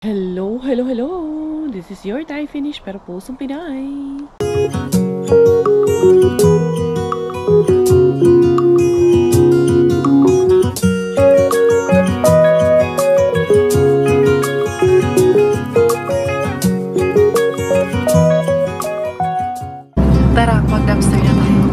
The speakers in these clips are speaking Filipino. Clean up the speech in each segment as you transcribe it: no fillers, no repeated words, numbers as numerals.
Hello, hello, hello! This is your Thai finish pero pusong Pinay. Tara, mag-dumpster na tayo.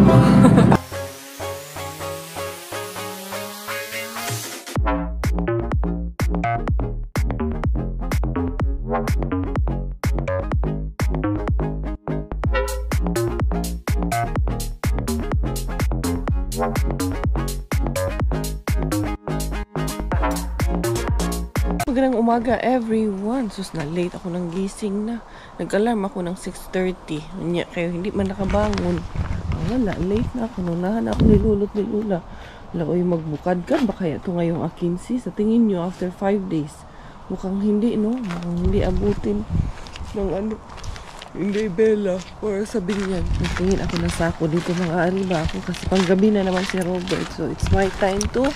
Magandang umaga everyone. Sus na late ako ng gising na. Nag-alarm ako ng 6:30. Kanya kayo hindi man nakabangon. Wala, late na ako. Nunahan ako nilulot ni Lula. Laoy magbukad ka ba kaya ito ngayong akinsi? Sa tingin nyo after 5 days. Mukhang hindi, no? Mukhang hindi abutin ng ano. Hindi, Bella. Or sabihin yan. Nagtingin ako ng sako dito, mga ariba ako. Kasi panggabi na naman si Robert. So it's my time to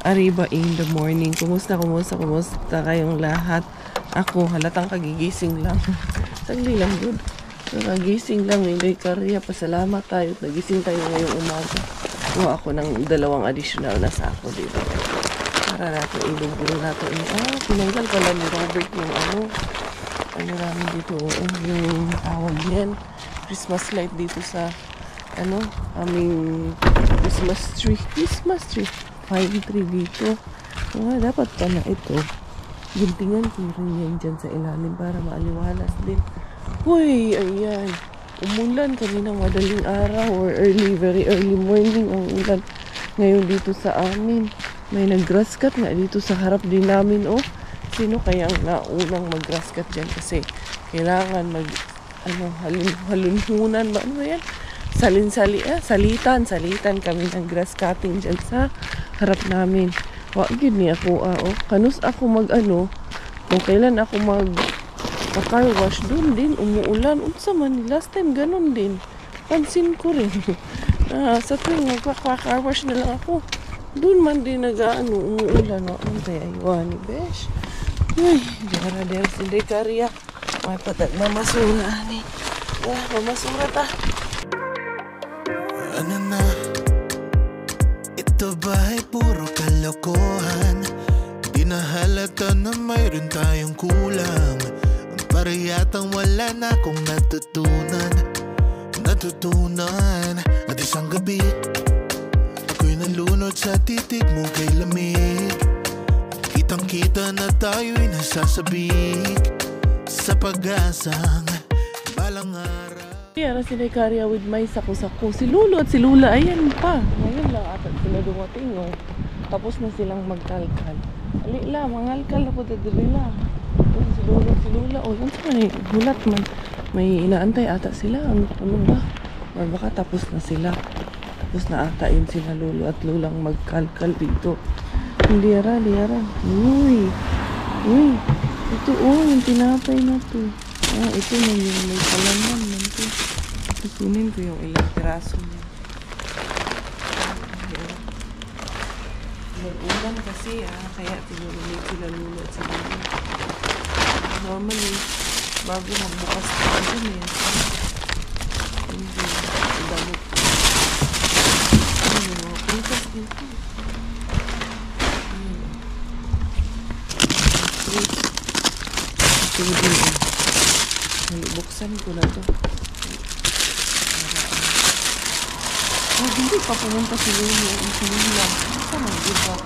Arriba in the morning. Kumusta kayong lahat? Ako, halatang kagigising lang. Sagli lang, good. Kagising lang, hindi karya. Pasalamat tayo. Nagising tayo ngayong umaga. Kuha ako ng 2 additional na sako dito. Para natin iluguro natin. Pinanggal pala ni Robert yung ano namin dito. Yung tawag yan. Christmas light dito sa aming Christmas tree. Pine tree dito. Dapat pala ito. Gintingan ko rin yan dyan sa ilalim para maaliwalas din. Uy, ayan. Umulan kaninang madaling araw or very early morning ang ulan. Ngayon dito sa amin. May nag-grass cut nga dito sa harap din namin. Sino kayang naunang mag-grass cut dyan? Kasi kailangan halunhunan ba? Ano yan? Salitan kami ng grass cutting dyan sa harap namin. Wag yun ni ako, kanus ako kung kailan ako car wash doon din, umuulan. Unsa man, last time ganun din. Pansin ko rin. Sa tuwing car wash na lang ako, doon man din umuulan. Ano tayo, aywan ni Besh. Uy, dera hindi karya. May patag mamasura ni. Mamasura ta. Ano na? Ito ba'y puro kalokohan? Di na halata na mayroon tayong kulang. Para yatang wala na akong natutunan. At isang gabi ako'y nalunod sa titig mo kay lamig. Kitang kita na tayo'y nasasabik sa pag-asang balang araw. Kaya sila karya with my sako-sako. Si Lolo at si Lula, ayan pa. Ngayon lang ata sila dumating. Tapos na silang magkalkal. Alila, mangalkal na po dadalila. Si Lolo at si Lula. Yan sa hulat man. May inaantay ata sila. Ano ba? Or baka tapos na sila. Tapos na ata yun sila Lolo at Lulang magkalkal dito. Hindi ara. Uy. Ito yung tinapay na to. Ito na yung may palaman nito. Kukunin ko yung ilang piraso niya. Mag-ulan kasi kaya tinulunod sila Lula at sila Lula. Normally, bago magbukas ka dyan hindi idamot. Yung mga printas dito. Ito din buksan ko na to. Hindi pa pumunta si Lulu. Si Lulu lang. Saan mag-give up?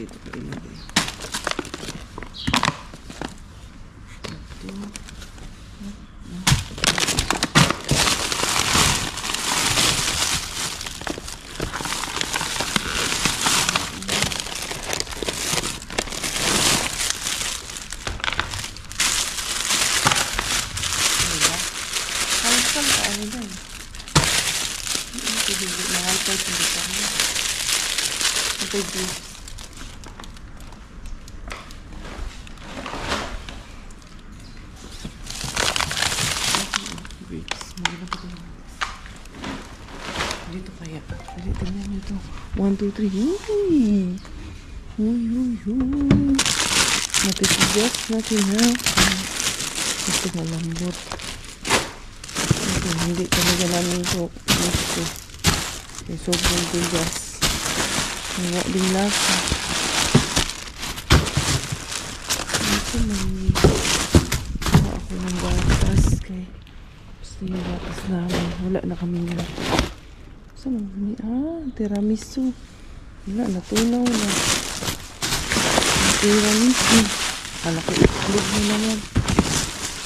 Dito ko ilagay. Ito 1, 2, 3. Huy! Huy! Matitigas natin ha. Ito malambot. Ito, hindi talaga namin ito gusto. Kasi sobrang tigas. Wala din lasa. Ito ako ng gatas. Kaya gusto yung gatas namin. Wala na kami nila. Saan ang huni? Tiramisu. Wala, natunaw na. Tiramisu. Kala ko itlog na naman.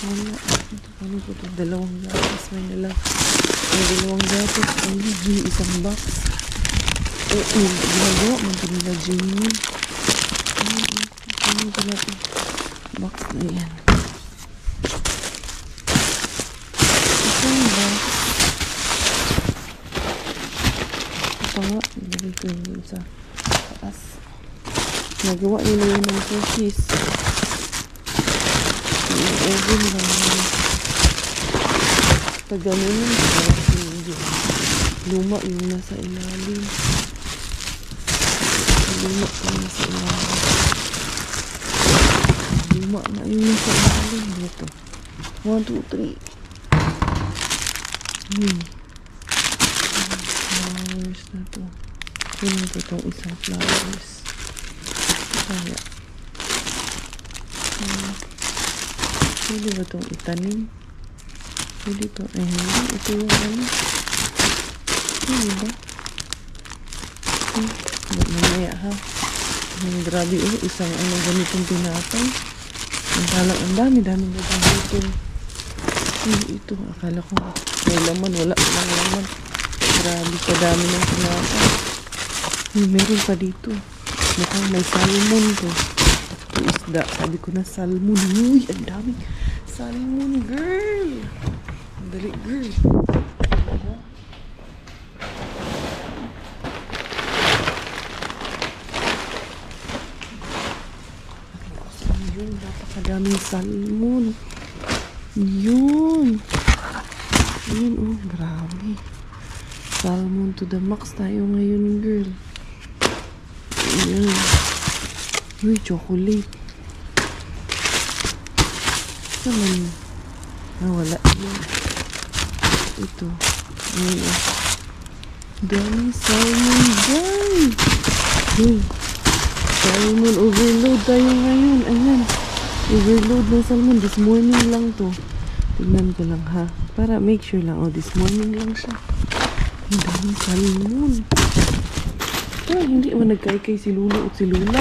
Wala. Ito, ano po ito? Dalawang gatas. May nalang. May dalawang gatas. Ay, isang box. Oo, ginagawa. Manto nila Jamie. Ano pala ito? Box na yan. Isang box. Ito nga. Nilagay ko yun sa taas. Nagawa nila yun ng cookies. Yung oven lang yun. Pag gano'n yun, luma yung nasa ilalim. Luma yung nasa ilalim. Luma na yung nasa ilalim. Dito. 1, 2, 3. Flowers na to. Kunin ko itong isang flowers. Kaya. Pwede ba itong itanim? Pwede ito. Ay, hindi. Ito yung ano. Pwede ba? Mamaya ha. Grabe isang ano ganitong pinatay. Ang dami-dami na ganitong. Ito. Akala ko may laman. Wala lang laman. Grabe kadami ng pinatay. Meron pa dito. Mukhang may salmon to. Ito isda. Sabi ko na salmon. Uy, ang daming salmon, girl. Dali, girl. Yun, napakadaming salmon. Yun. Yun, grabe. Salmon to the max tayo ngayon, girl. Ayan. Uy, chocolate. Saan? Wala. Ayan. Ito. Ayan. Daming salmon, guys. Uy. Salmon overload tayo ngayon. Ayan. Overload ng salmon. This morning lang to. Tignan ko lang ha. Para make sure lang. Oh, this morning lang siya. Ang daming salmon. Hindi man nagkaikay si Lulu at si Lula.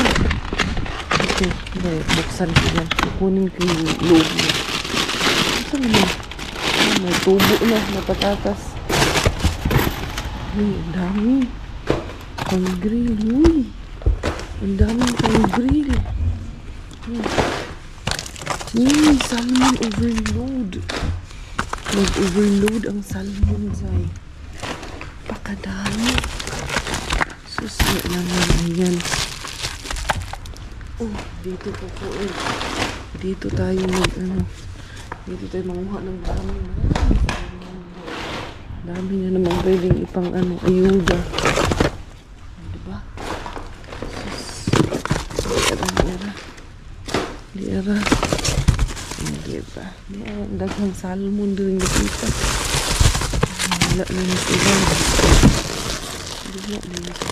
Ito, buksan ko yan. Kukunin ko yung loob niya. Ito naman. May tubo na, may patatas. Uy, ang dami. Pang grill, uy. Ang daming pang grill. Uy, salmon overload. Nag-overload ang salmon, Zay. Pakadami. Susi naman, ayan. Oh, dito po po dito tayo dito tayo manguha ng dami. Dami na naman pwedeng ipang ayuda. Diba? Liara. Diba? Daghang salmon din nakita. Wala na nasilang. Wala na nasilang.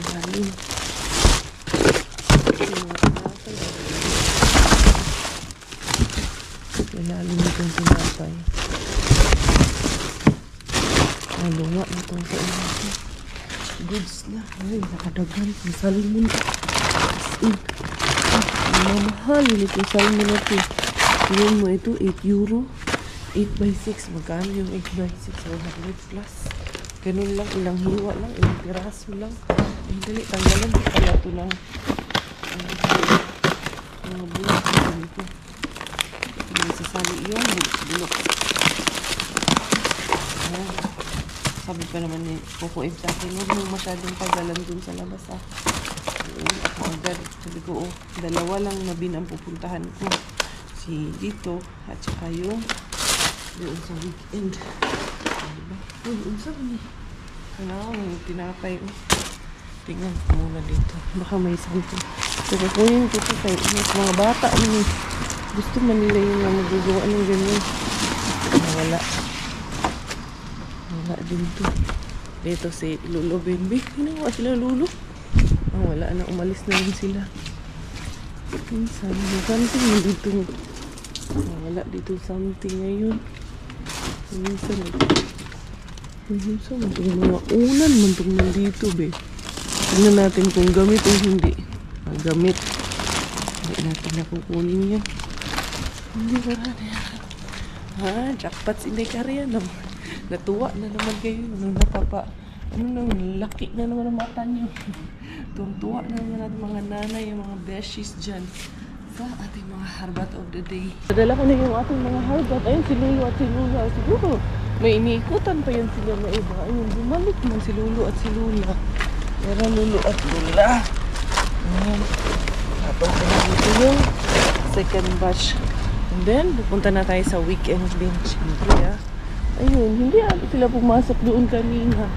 Ilalim itong tinapay. Lunga itong sa ilalim. Goods na. Ay, nakadagan. Ang salmon. Mamahal yun itong salmon na ito. Yun mo ito, 8 euro. 8x6. Magkano yung 8x6? 100 plus. Ganun lang. Ilang hiwa lang. Ilang piraso lang. Ay, dali. Tanggalan. Pala ito ng mga bulak na dito. Sasali yung bulok. Ayan. Sabi pa naman ni Coco Eve sa akin, huwag mo masyadong pagalan dun sa labas ha. Ako agad. Sabi ko, dalawa lang na ang pupuntahan ko. Si dito at saka yung doon sa weekend. Diba? Uy, unsa ba niya? Kailangan mo tinapay. Tingnan ko muna dito. Baka may something. So, kukunin ko ito kay mga bata. Gusto man nila yung magagawa ng ganyan. Wala. Wala dito. Dito si Lolo Bimbi. Hinawa sila Lolo. Wala na. Umalis na rin sila. Minsan, may something dito. Wala dito something ngayon. Minsan, yung mga unan man itong nandito, be. Tingnan natin kung gamit o hindi. Gamit. Hindi natin nakukunin yan. Hindi ba yan? Jackpot si Nekariya naman. Natuwa na naman kayo. Nang laki na naman ang mata nyo. Tuwa na naman natin mga nanay, yung mga beshies dyan. Sa ating mga harbat of the day. Padala ko na yung ating mga harbat. Ayun, si Lulu at si Lula. Siguro, may iniikutan pa yan sila na iba. Ayun, bumalik man si Lulu at si Lula. Pero Lulu at Lula. Ayan. Tapos na dito yung second batch. And then, pupunta na tayo sa weekend din. Siyempre, ayun, hindi sila pumasok doon kanina.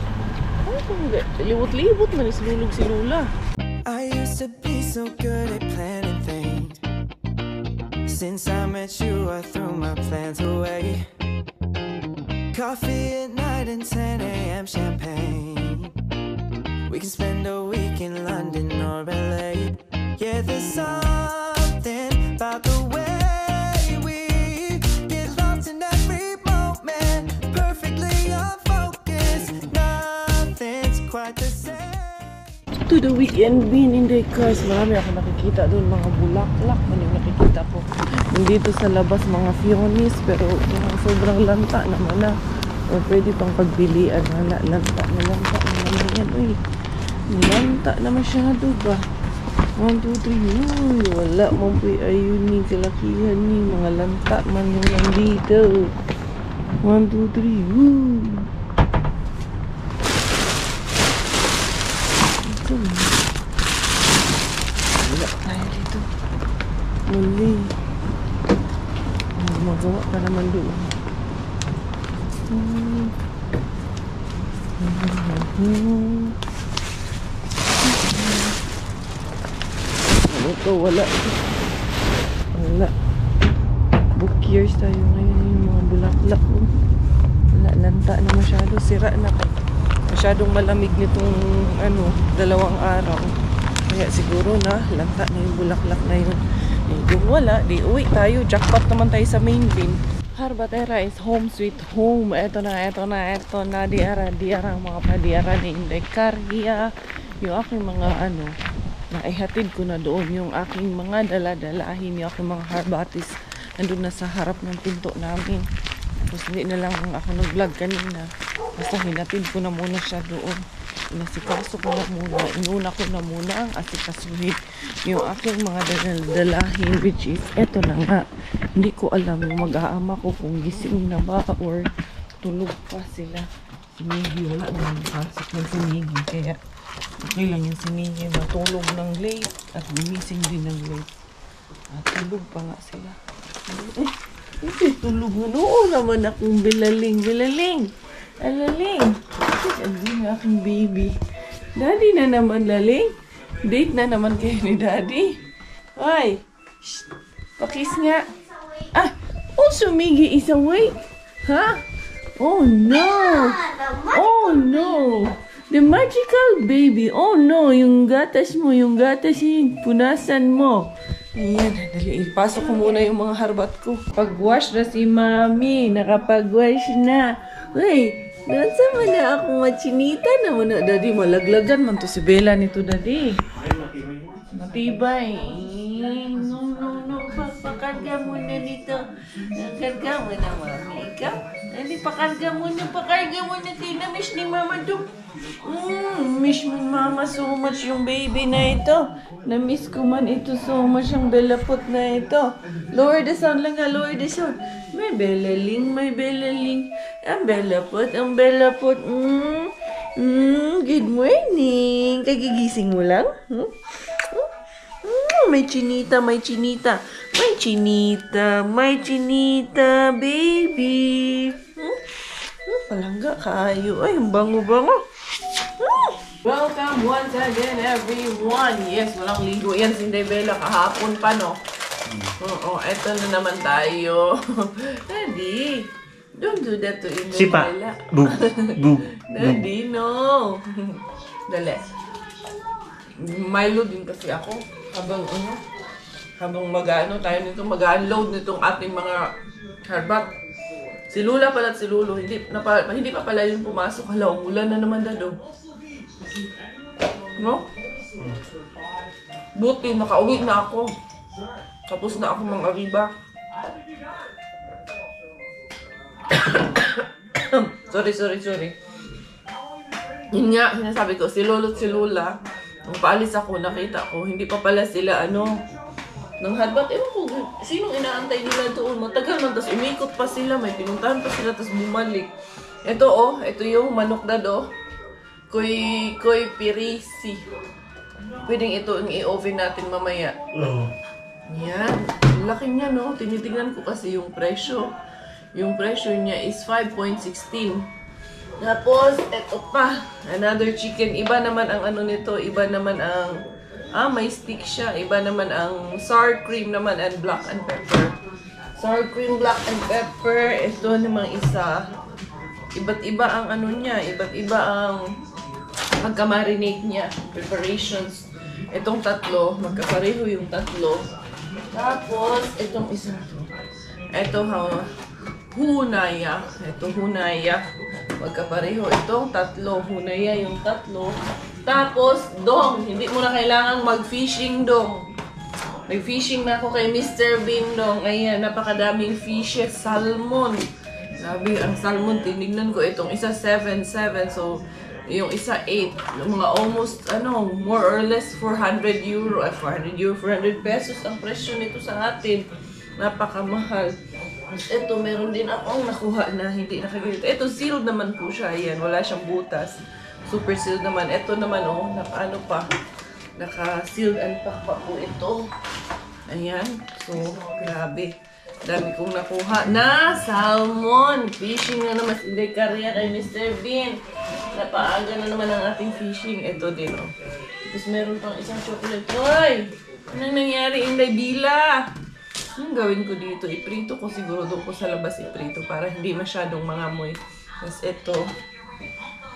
Liwot-liwot man si Lulu si Lula. I used to be so good at planning things. Since I met you, I threw my plans away. Coffee at night and 10 a.m. champagne. We can spend a week in London or LA. Yeah, there's something about the way we get lost in every moment. Perfectly unfocused, nothing's quite the same. To the weekend bin in the cars. Marami ako nakikita doon, mga bulaklak man yung nakikita ko. Nandito sa labas mga fionis, pero sobrang lanta naman na. O pwede pang pagbilian. Wala, lanta na naman yan. Uy, lanta na masyado ba? 1, 2, 3. Uy, wala mong ayun ni kalakihan ni. Mga lanta man yung nandito. 1, 2, 3. Uy. Wala tayo dito. Muli. Magawa ka naman doon. Ano ito? Wala. Wala. Book years tayo ngayon. Yung mga bulaklak. Wala. Lanta na masyado. Sira na. Masyadong malamig nitong 2 araw. Kaya siguro na lanta na yung bulaklak na yun. Kung wala, di uwi tayo. Jackpot naman tayo sa main bin. Harbatera is home sweet home. Eto na. Diara mga padiara ni Inday Kargia. Yung aking mga naihatid ko na doon. Yung aking mga dala-dalahin. Yung aking mga harbatis. Nandun na sa harap ng pinto namin. Tapos hindi na lang ako nag-vlog kanina. Basta hinatid ko na muna siya doon. Inasikaso ko na muna. Inuna ko na muna ang asikasuhin. Yung aking mga dalahin, which is, eto na nga. Hindi ko alam yung mag-aama ko kung gising na ba or tulog pa sila. Si Miggy, wala naman pasok ng si Miggy. Kaya, okay lang yung si Miggy matulog ng late at gumising din ng late. At tulog pa nga sila. Tulog na noon naman akong bilaling. Alaling. Hindi na aking baby. Daddy na naman, laling. Date na naman kayo ni Daddy. Ay, pakis nga. Also Miggy is awake. Huh? Oh no. The magical baby. Oh no, yung gatas mo, yung punasan mo. Ayan, dali. Ipasok ko muna yung mga harbat ko. Pag-wash na si Mami. Nakapag-wash na. Uy, nasa man na akong machinita naman na. Daddy, malaglagan man to si Bella nito, Daddy. Matibay. No. Pakarga muna nito. Pakarga mo na, Mami. Ikaw? Daddy, pakarga muna. Kinamiss ni Mama doon. Miss mo Mama so much yung baby na ito. Na-miss ko man ito so much yung belapot na ito. Lower the sound lang nga, lower the sound. May belaling. Ang belapot. Good morning. Kagigising mo lang? May chinita, baby. Palangga kayo. Ay, ang bango-bango. Welcome once again, everyone. Yes, walang ligo yan si Bella kahapon pa, no? Oo, eto na naman tayo. Daddy, don't do that to Bella. Sipa. Boop. Boop. Daddy, no. Dali. Milo din kasi ako. Habang mag-ano tayo nito, mag-unload nitong ating mga hardback. Si Lula pala at si Lulo, hindi pa pala yung pumasok. Hala, umulan na naman dado. No? Buti, nakauwi na ako. Tapos na ako mga riba. Sorry. Yun nga, sinasabi ko, si Lolo at si Lula, nung paalis ako, nakita ko, hindi pa pala sila, ng hardback. Ewan ko, sinong inaantay nila doon? Matagal man, tapos umikot pa sila, may pinuntahan pa sila, tapos bumalik. Ito yung manok na do. Koy pirisi. Pwedeng ito ang i-oven natin mamaya. Yan. Laki niya, no? Tinitingnan ko kasi yung presyo. Yung presyo niya is 5.16. Tapos, ito pa. Another chicken. Iba naman ang nito. Iba naman ang... may stick siya. Iba naman ang sour cream naman and black and pepper. Sour cream, black and pepper. Ito namang isa. Iba't iba ang niya. Iba't iba ang pagka-marinate niya. Preparations. Itong tatlo. Magkapareho yung tatlo. Tapos, itong isa to. Ito, hunaya. Ito, hunaya. Magkapareho. Itong tatlo. Hunaya yung tatlo. Tapos, dong. Hindi mo na kailangang mag-fishing, dong. Nag-fishing na ako kay Mr. Bean, dong. Ayan, napakadaming fishes. Salmon. Sabi, ang salmon, tinignan ko itong isa 7.7. So, yung isa 8. Mga almost, more or less 400 euro. 400 pesos ang presyo nito sa atin. Napakamahal. Ito, meron din akong nakuha na hindi nakaganito. Ito, sealed naman po siya. Ayan, wala siyang butas. Super sealed naman. Ito naman, naka-sealed and pack pa po ito. Ayan. So, grabe. Dami kong nakuha na salmon. Fishing na naman. Hindi karya kay Mr. Bean. Napaaga na naman ang ating fishing. Ito din, Tapos meron pang isang chocolate. Hoy! Anong nangyari, Inday Bila? Anong gawin ko dito? Iprito ko siguro doon ko sa labas iprito para hindi masyadong mangamoy. Tapos ito.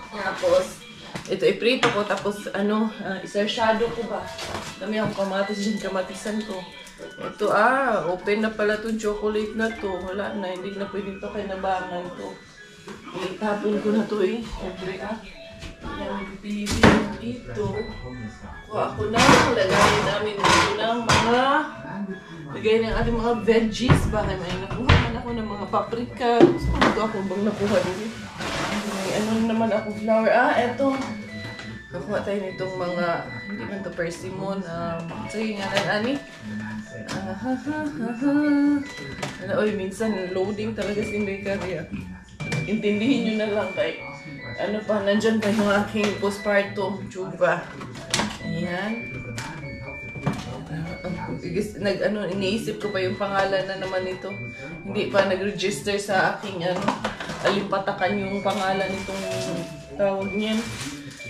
Tapos, ito iprito ko. Tapos, isarsyado ko ba? Dami akong kamatis din. Kamatisan ko. Ito, open na pala itong chocolate na to. Wala na, hindi na pwedeng pa kinabangan to. Itapon ko na to Siyempre, Yan, pipilitin dito. Kuha ako na. Lagayin namin dito ng lagay ng ating mga veggies. Baka may nakuha man ako ng mga paprika. Gusto ako bang nakuha din. May naman ako flour. Eto. Nakuha tayo nitong mga, hindi man to persimmon. Sige nga na, Ani. Minsan loading talaga si bakery. Intindihin nyo na lang tayo. Nandyan pa yung aking postpartum tsuba. Ayan. Iniisip ko pa yung pangalan na naman nito. Hindi pa nag-register sa aking alimpatakan yung pangalan nitong tawag niyan.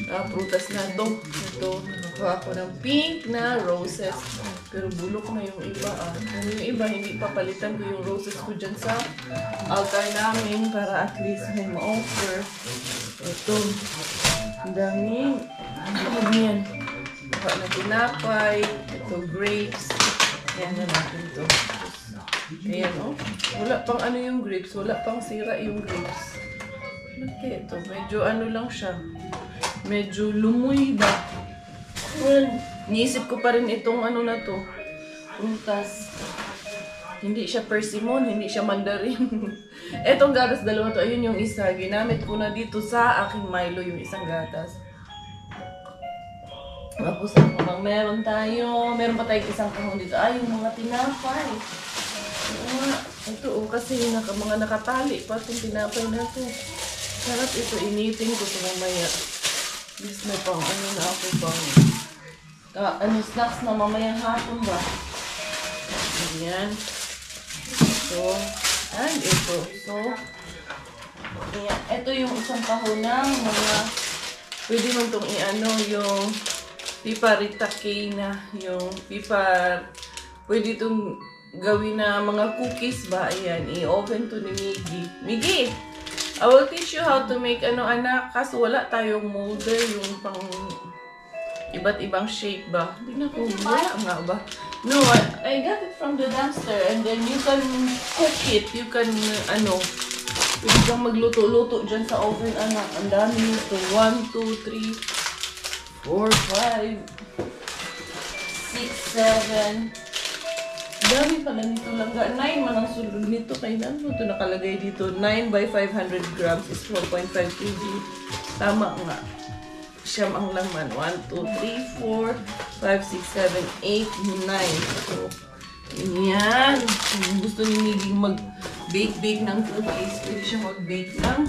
Prutas na to. Ito, nakuha ko ng pink na roses. Pero bulok na yung iba. Yung iba, hindi papalitan ko yung roses ko dyan sa altar namin para at least may ma-offer. Ito, ang daming. Ano yan? Nakuha na tinapay. Ito, grapes. Ayan na natin ito. Ayan, Wala pang yung grapes. Wala pang sira yung grapes. Okay, ito. Medyo lang siya. Medyo lumoy ba? Well, niisip ko pa rin itong na to. Prutas. Hindi siya persimmon, hindi siya mandarin. Etong gatas dalawa to, ayun yung isa. Ginamit ko na dito sa aking Milo yung isang gatas. Tapos meron pa tayong isang kahon dito. Yung mga tinapay. Ito kasi mga nakatali pa itong tinapay na to. Sarap ito, initin ko sa mamaya. This may pang na ako pang snacks na mamayang hapon ba? Ayan. And ito. Ayan. Ito yung isang kahon ng mga Pwede mo itong i-ano yung piparitake na, yung pwede itong gawin na mga cookies ba? Ayan, i-oven to ni Miggy. Miggy! I will teach you how to make anak, kaso wala tayong molder, yung pang iba't ibang shape ba? Tingnan ko, wala nga ba? No, I got it from the dumpster and then you can cook it. You can, pwede kang magluto-luto dyan sa oven, anak. Ang dami nito. 1, 2, 3, 4, 5, 6, 7. Dami pala nito lang. 9 man ang sulod nito. Kaya ano ito nakalagay dito? 9 by 500 grams is 4.5 kg. Tama nga. Siyam ang laman. 1, 2, 3, 4, 5, 6, 7, 8, 9. So, yan. Kung gusto ni Miggy mag-bake ng cookies, pwede siya mag-bake ng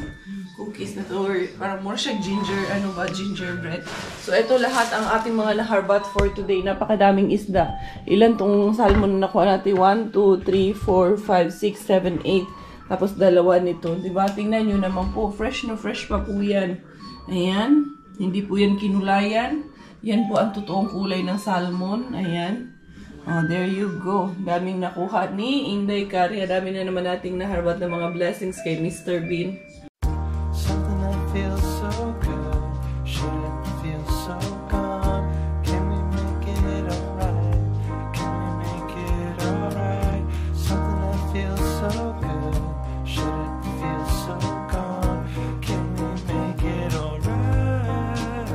cookies na to. Or parang more siya gingerbread. So, ito lahat ang ating mga laharbat for today. Napakadaming isda. Ilan tong salmon na nakuha natin? 1, 2, 3, 4, 5, 6, 7, 8. Tapos dalawa nito. Diba? Tingnan nyo naman po. Fresh na fresh pa po yan. Ayan. Hindi po yan kinulayan. Yan po ang totoong kulay ng salmon. Ayan. Oh, there you go. Daming nakuha ni Inday Kari. Dami na naman nating naharbat ng mga blessings kay Mr. Bean. Something that feels so good shouldn't feel so gone. Can we make it alright? Can we make it alright? Something that feels so good shouldn't feel so gone. Can we make it alright?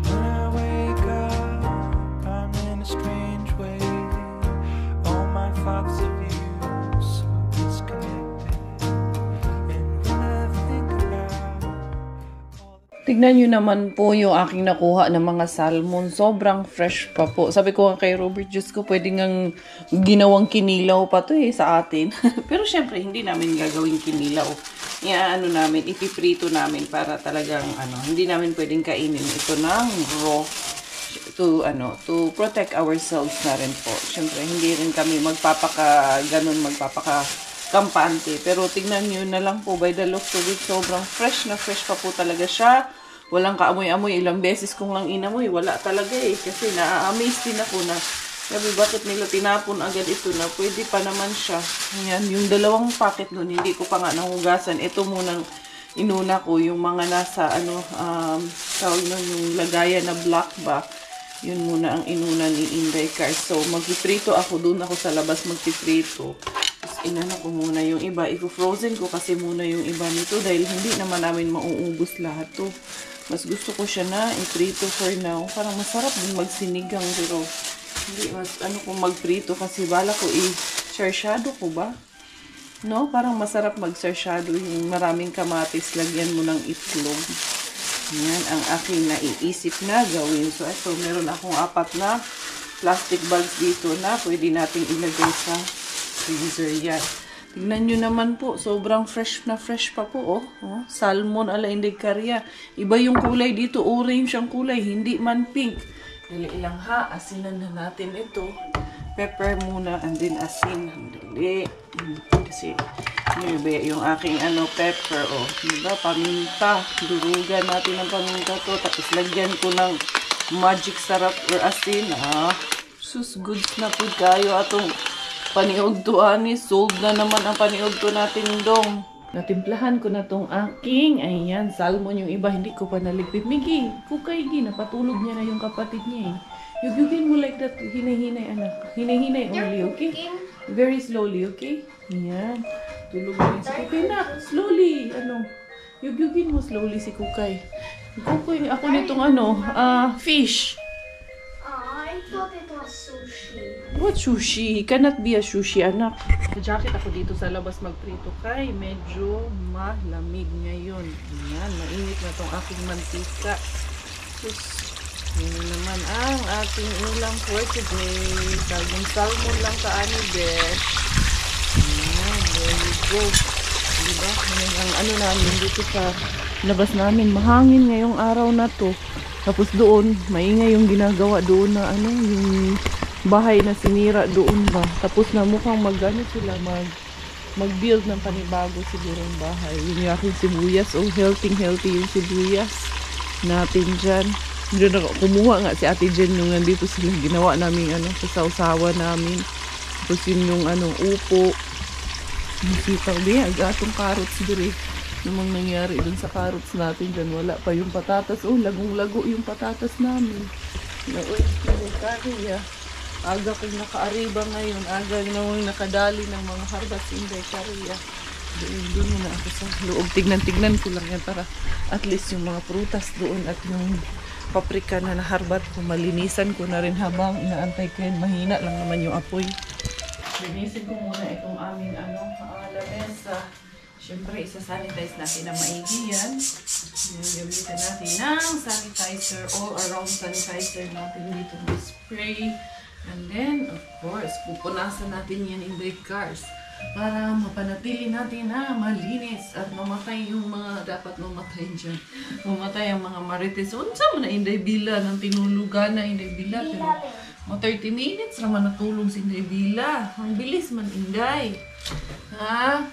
When I wake up, I'm in a strange way. All my thoughts of you so disconnected. Tignan nyo naman po yung aking nakuha ng mga salmon. Sobrang fresh pa po. Sabi ko kay Robert, Diyos ko, pwede ngang ginawang kinilaw pa to sa atin. Pero syempre, hindi namin gagawin kinilaw. Namin, ipiprito namin para talagang, hindi namin pwedeng kainin ito ng raw. To protect ourselves na rin po. Syempre, hindi rin kami magpapaka-kampante. Pero tignan nyo na lang po, by the looks of it, sobrang fresh na fresh pa po talaga siya. Walang kaamoy-amoy. Ilang beses kong lang inamoy. Wala talaga Kasi na-amaze din ako na, sabi, bakit nila tinapon agad ito na pwede pa naman siya. Ayan, yung dalawang packet nun, hindi ko pa nga nahugasan. Ito munang inuna ko, yung mga nasa, tawag nun, yung lagayan na black ba. Yun muna ang inuna ni Inday Car. So, magpiprito ako. Doon ako sa labas magpiprito. Tapos, inano ko muna yung iba. I-frozen ko kasi muna yung iba nito dahil hindi naman namin mauubos lahat to. Mas gusto ko siya na i-prito for now. Parang masarap din magsinigang pero hindi mas kung magprito kasi bala ko i-sarsyado ko ba? No? Parang masarap mag-sarsyado yung maraming kamatis. Lagyan mo ng itlog. Yan ang aking naiisip na gawin. So, ito, meron akong 4 na plastic bags dito na pwede nating ilagay sa freezer yan. Tignan nyo naman po, sobrang fresh na fresh pa po, Salmon ala Inday Kari. Iba yung kulay dito, orange ang kulay, hindi man pink. Dali lang ha, asinan na natin ito. Pepper muna, and then asin. Dali. Kasi, yung aking pepper, diba, paminta. Durugan natin ang paminta to. Tapos lagyan ko ng magic sarap or asin, sus, good na po tayo atong paniog to, sold na naman ang paniog to natin dong. Natimplahan ko na tong aking, ayan, salmon yung iba, hindi ko pa naligpit. Miggy, kukay, napatulog niya na yung kapatid niya Yugin mo like that, hinay-hinay, anak. Hinay-hinay only, okay? Very slowly, okay? Ayan. Tulog na si Kukay na. Slowly, Yugin mo slowly si Kukay. Kukay, ako nitong fish. I thought it was sushi. What sushi? Cannot be a sushi, anak. Jacket ako dito sa labas magprito kay medyo malamig ngayon. Ayan, mainit na tong aking mantika. Sus, yun naman ang ating ulam for today. Saging salmon lang kaani din. Ayan, there you go. Diba? Ang namin dito sa labas namin. Mahangin ngayong araw na to. Tapos doon, maingay yung ginagawa doon na yung bahay na sinira doon ba. Tapos na mukhang sila mag-build ng panibago siguro yung bahay. Yung aking sibuyas. Oh, healthy yung sibuyas natin dyan. Diyan kumuha nga si Ate Jen nung nandito sila. Ginawa namin sa sausawa namin. Tapos yun yung upo. Yung sitaw. Di, agatong carrots dire. Namang nangyari dun sa carrots natin dyan. Wala pa yung patatas. Oh, lagong-lago yung patatas namin. Uy, kaya aga kong nakaariba ngayon. Aga namang nakadali ng mga harvest inday kariya. Doon muna ako sa loob. Tignan ko lang yan para at least yung mga prutas doon at yung paprika na naharbat ko. Malinisan ko na rin habang inaantay ko yan. Mahina lang naman yung apoy. Linisin ko muna itong aming lamesa. Siyempre, isa-sanitize natin na maigi yan. Gamitin natin ng sanitizer, all around sanitizer natin dito ng spray. And then, of course, pupunasan natin yan in the cars para mapanatili natin na malinis at mamatay yung mga dapat mamatay dyan. Mamatay ang mga marites. Unsa mo na inday bila ng tinulugan na inday bila. Pero 30 minutes naman natulog si inday bila. Ang bilis man inday. Ha?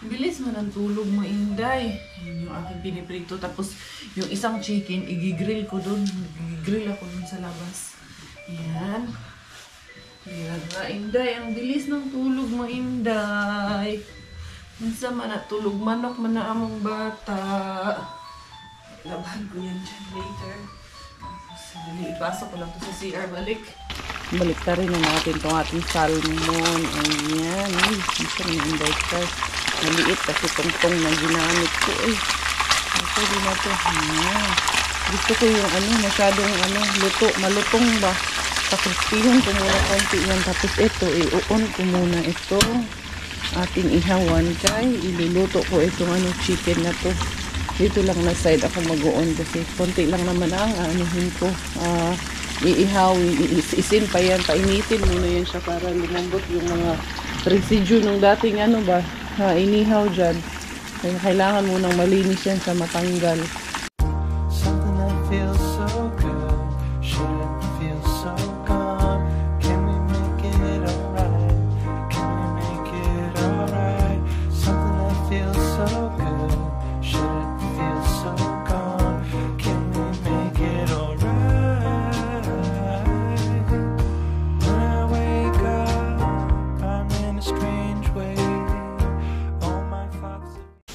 Bilis man ang tulog mo, Inday. Yun yung aking piniprito. Tapos, yung isang chicken, igigrill ko dun. Igigrill ako dun sa labas. Yan. Yan na, Inday. Ang bilis ng tulog mo, Inday. Minsan man natulog manok man na among bata. Labahan ko yan dyan later. Tapos, ipasok ko lang to sa CR balik. Balik na rin na natin itong ating salmon. Ayan. Ay, minsan na Inday first. Maliit kasi tongtong na ginamit ko. Pwede na ito. Gusto ko yung masyadong luto. Malutong ba? Pakrispihan ko muna konti yan. Tapos ito, i-on ko muna ito. Ating ihawan kay iluluto ko itong chicken na to. Dito lang na side ako mag-on kasi konti lang naman ang anuhin ko. Iihawin, isin pa yan. Painitin muna yan siya para lumambot yung mga residue ng dating inihaw dyan. Kaya kailangan mo nang malinis yan sa matanggal. Something that feels so good shouldn't feel so gone. Can we make it alright? Can we make it alright? Something that feels so good shouldn't feel so gone. Can we make it alright? When I wake up, I'm in a strange way.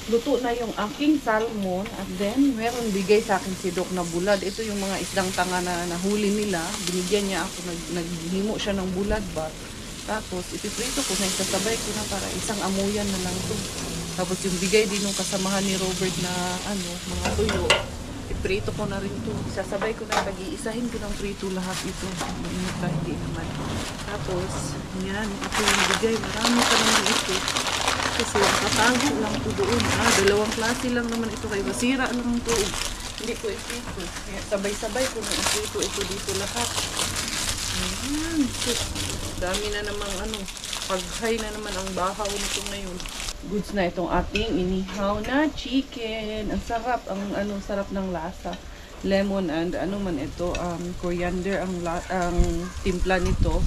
Luto na yung aking salmon at then meron bigay sa akin si Doc na bulad. Ito yung mga isdang tanga na nahuli nila. Binigyan niya ako, naghimo siya ng bulad ba. Tapos ipiprito ko na, isasabay ko na para isang amuyan na lang to. Tapos yung bigay din ng kasamahan ni Robert na mga tuyo. Iprito ko na rin to. Isasabay ko na, pag-iisahin ko ng prito lahat ito. Mainit na, hindi naman. Tapos, yan, ito yung bigay. Marami pa naman ito. Kasi katago lang ito doon. Dalawang klase lang naman ito. Kaya masira lang ito. Hindi ko ito. Kaya sabay-sabay ko na ito dito lahat. Ayan. Dami na namang pag-high na naman ang bahaw nito ngayon. Goods na itong ating inihaw na chicken. Ang sarap. Ang sarap ng lasa. Lemon and ito. Coriander ang timpla nito.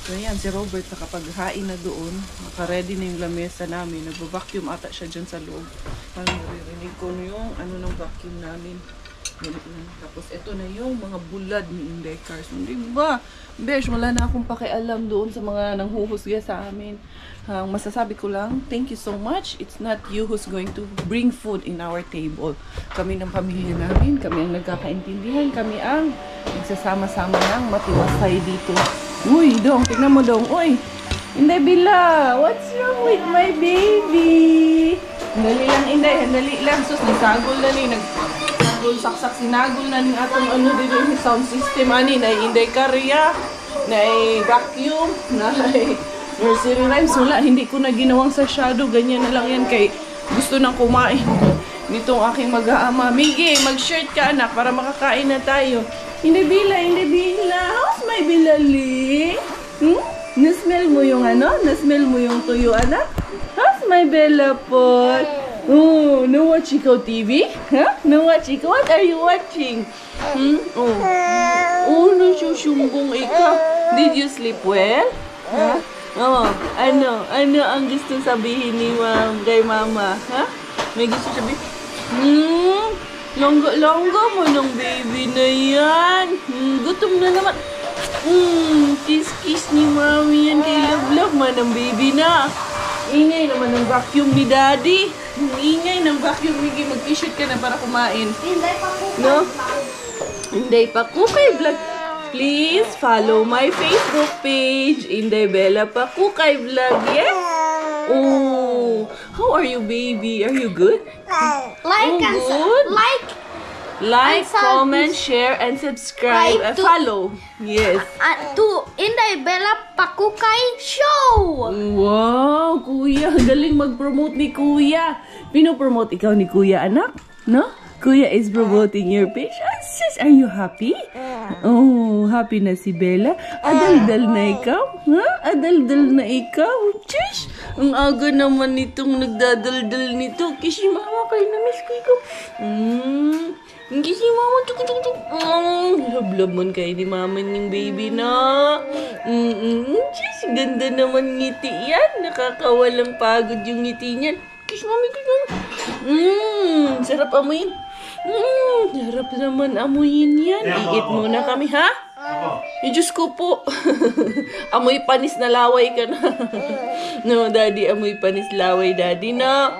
So yan, si Robert nakapag-hain na doon. Naka-ready na yung lamesa namin. Nag-vacuum ata siya dyan sa loob. Parang naririnig ko yung ng vacuum namin. Tapos ito na yung mga bulad ni Inday Carson. Diba? Besh, wala na akong pakialam doon sa mga nanghuhusga sa amin. Ang masasabi ko lang, thank you so much. It's not you who's going to bring food in our table. Kami ng pamilya namin, kami ang nagkakaintindihan, kami ang nagsasama-sama ng matiwasay dito. Uy, Dong, tignan mo, Dong. Uy, Inday Bila, what's wrong with my baby? Handali lang, Inday, handali lang. Sus, nagsagol na ni, saksak sinagol na ni atong dito yung sound system. Na Inday Kariya, na vacuum, na nursery rhymes. Wala, hindi ko na ginawang sa shadow. Ganyan na lang yan kay gusto nang kumain nitong aking mag-aama. Migi, mag-shirt ka, anak, para makakain na tayo. Inday Bila, how's my Bilali? Na-smell mo yung Na-smell mo yung tuyo, anak? How's my Bella po? Oh, no-watch ikaw TV? Huh? No-watch ikaw? What are you watching? Oh, nasusumbong ikaw. Did you sleep well? Huh? Oh, ano ang gusto sabihin ni kay mama? Ha? May gusto sabihin? Longga mo ng baby na yan. Gutom na naman. Kiss ni mami yan kay Love man ng baby na. Ingay naman ng vacuum ni daddy. Ingay ng vacuum, Miggy. Mag-t-shirt ka na para kumain. Hindi pa po. No? Hindi pa Kukay Vlog. Please follow my Facebook page, Inday Bella pa Kukay Vlog. Yes? Oh, how are you, baby? Are you good? Like Oh, and good. Like, And comment, share, and subscribe. Subscribe to- Follow. Yes. to Inday Bella Pakukay Show. Wow, kuya. Galing mag-promote ni kuya. Pinopromote ikaw ni kuya, anak? No? Kuya is promoting your page. Sis, are you happy? Oh, happy na si Bella. Adaldal na ikaw? Ha? Adaldal na ikaw? Sis, ang aga naman nitong nagdadaldal nito. Kiss si mama kayo na miss ko ikaw. Kiss si mama. Love man kayo ni mama ng baby na. Sis, ganda naman ngiti yan. Nakakawalang pagod yung ngiti niyan. Kiss mami, kiss mami. Sarap amoyin. Sarap naman amoyin yan. I-eat muna kami, ha? Diyos ko po. Amoy panis na laway ka na. No, daddy, amoy panis laway, daddy, no?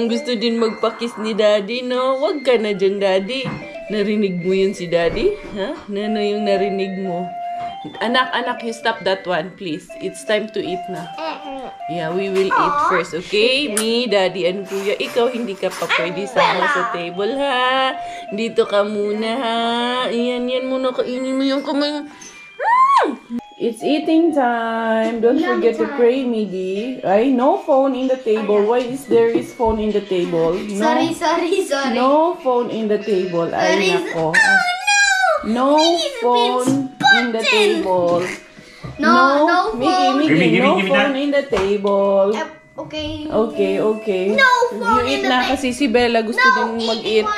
Gusto din magpakiss ni daddy, no? Wag ka na dyan, daddy. Narinig mo yun si daddy? Ha? Ano yung narinig mo? Anak, you stop that one, please. It's time to eat na. Yeah, we will eat first, okay? Me, daddy, and kuya. Ikaw, hindi ka pa pwede sama sa table, ha? Dito ka muna, ha? Yan muna. Kainin mo yung kamay. It's eating time. Don't forget to pray, Miggy. Ay, no phone in the table. Why is there is phone in the table? No, Sorry. no phone in the table. Ay, nako. No phone in the table. No phone. Miggy, no phone in the table. Okay. Okay. No phone You eat in the na table. kasi si Bella gusto din mag-eat.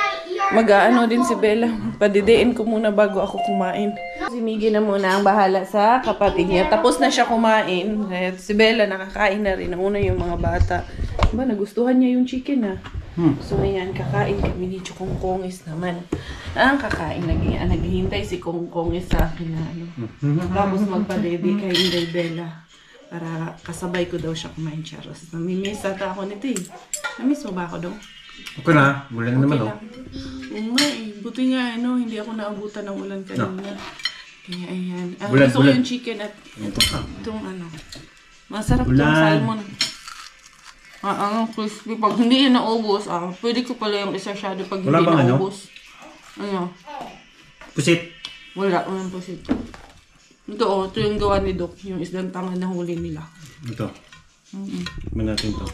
Mag-aano din si Bella. Padidiin ko muna bago ako kumain. Si Miggy na muna ang bahala sa kapatid niya. Tapos na siya kumain. Si Bella nakakain na rin. Nauna yung mga bata. Diba, nagustuhan niya yung chicken, ha? So, ayan, kakain kami ni Kongkongis naman. Ang kakain, naghihintay si Kongkongis sa akin na ano. Tapos magpa-baby kay Inday Bella. Para kasabay ko daw siya kumain charos. Namimiss ata ako nito eh. Namiss mo ba ako daw? Okay na. Bulan naman lang. Buti nga, hindi ako naabutan ng ulan kanina. Kaya ayan. Gusto ko yung chicken at itong ano. Masarap itong salmon. Crispy. Pag hindi yun naubos, pwede ko pala yung isa-shadow pag hindi naubos. Ano? Pusit. Walang pusit. Ito yung gawa ni Doc. Yung isdang tangan na huli nila. Ito. Tikman natin to.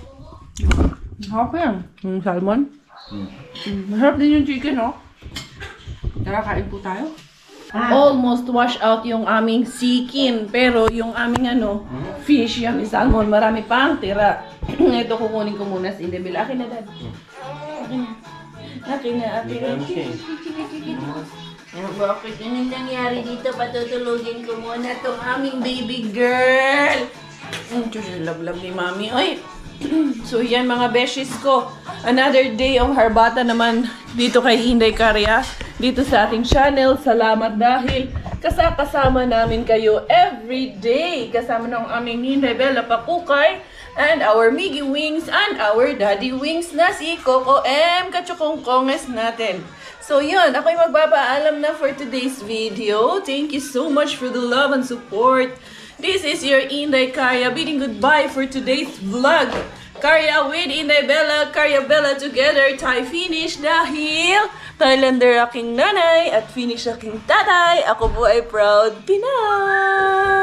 Masarap yan. Yung salmon. Masarap din yung chicken, no? Tara, kain po tayo. Almost wash out yung aming sikin. Pero yung aming fish, yung salmon, marami pang tira. Ito, kukunin ko muna si Inday Bella. Akin na, Dad. Akin na. Bakit yun nangyari dito? Patutulugin ko muna itong aming baby girl. Love ni Mami. Oy! So yan mga beshies ko. Another day of Harbata naman dito kay Inday Karya. Dito sa ating channel. Salamat dahil kasama namin kayo every day. Kasama ng aming Inday Bella Pakukay and our Miggy Wings and our Daddy Wings na si Coco M. Kachukongkonges natin. So yun, ako'y magpapaalam na for today's video. Thank you so much for the love and support. This is your Inday Karya bidding goodbye for today's vlog. Karya with Inday Bella, Karya Bella together, Thai finish dahil Thailander aking nanay at Finnish aking tatay. Ako po ay proud Pinay!